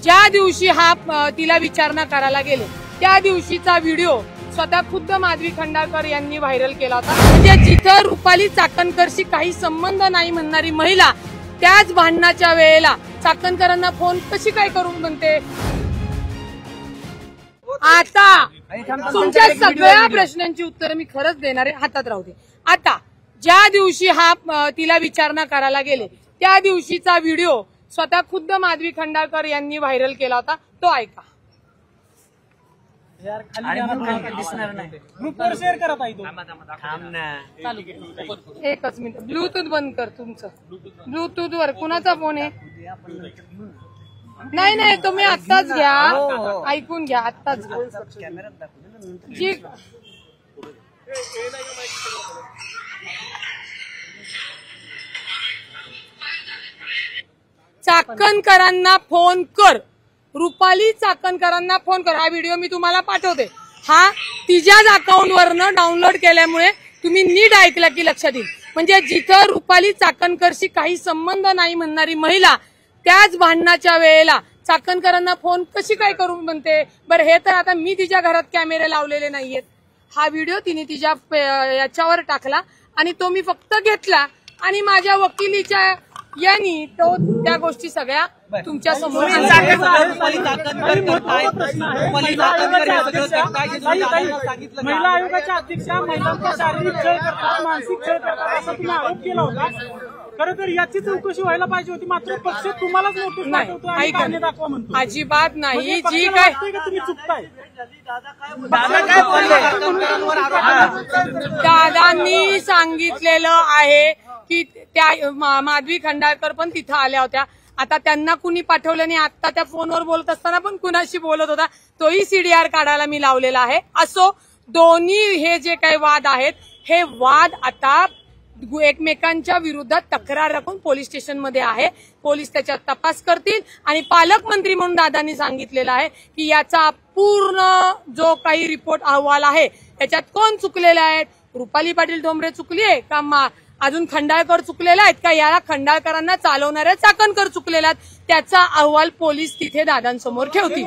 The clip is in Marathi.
ज्या दिवशी तिला विचारणा करायला गेले त्या दिवशीचा व्हिडिओ स्वतः खुद्द माधवी खंडाळकर यांनी व्हायरल केला होता। म्हणजे जिथं रुपाली चाकणकरशी काही संबंध नाही म्हणणारी महिला त्याच भांडणाच्या वेळेला चाकणकरांना फोन कशी काय करून म्हणते। आता तुमच्या सगळ्या प्रश्नांची उत्तर मी खरंच देणार आहे, हातात राहू दे। आता ज्या दिवशी तिला विचारणा करायला गेले त्या दिवशीचा व्हिडिओ स्वतः खुद्द माधवी खंडाळकर यांनी व्हायरल केला होता, तो ऐका। ग्रुपवर शेअर करत आहे तो। एकच मिनिट, ब्लूटूथ बंद कर तुमचं। ब्लूटूथ वर कुणाचा फोन आहे? नाही तुम्ही आत्ताच घ्या, ऐकून घ्या, आत्ताच जी चाकणकरांना फोन कर, रुपाली चाकणकरांना फोन कर। हा व्हिडिओ मी तुम्हाला पाठवते, हा तिच्याच अकाउंट वरनं डाउनलोड केल्यामुळे तुम्ही नीट ऐकला की लक्षात येईल। म्हणजे जिथं रुपाली चाकणकरशी काही संबंध नाही म्हणणारी महिला त्याच भांडणाच्या वेळेला चाकणकरांना फोन कशी काय करून म्हणते। बरं हे तर आता मी तिच्या घरात कॅमेरे लावलेले नाहीयेत, हा व्हिडिओ तिने तिच्या याच्यावर टाकला आणि तो मी फक्त घेतला आणि माझ्या वकिलीच्या यांनी तो त्या गोष्टी सगळ्या तुमच्या समोर। महिला आयोगाच्या अध्यक्षा महिलांचा शारीरिक छळ करतात, मानसिक छळ करतात असा तुम्ही आरोप केला होता। खरं तर याची चौकशी व्हायला पाहिजे होती, मात्र पक्ष तुम्हालाच नोटीस पाठवतो आणि कारणे दाखवा म्हणतो। अजिबात नाही, जी काय तुम्ही चुकताय। दादांनी सांगितलेलं आहे की त्या माधवी खंडाळकर पण तिथं आल्या होत्या। आता त्यांना कुणी पाठवलं नाही, आता त्या फोनवर बोलत असताना पण कुणाशी बोलत होता तोही सीडीआर काढायला मी लावलेला आहे। असो, दोन्ही हे जे काही वाद आहेत हे वाद आता एकमेकांच्या विरोधात तक्रार राखून पोलीस स्टेशनमध्ये आहे, पोलीस त्याच्यात तपास करतील आणि पालकमंत्री म्हणून दादांनी सांगितलेलं आहे की याचा पूर्ण जो काही रिपोर्ट अहवाल आहे याच्यात कोण चुकलेले आहेत, रुपाली पाटील डोंबरे चुकली आहे का अजून खंडाळकर चुकलेला आहेत का, याला खंडाळकरांना चालवणाऱ्या चाकणकर चुकलेला आहेत, त्याचा अहवाल पोलीस तिथे दादांसमोर ठेवतील।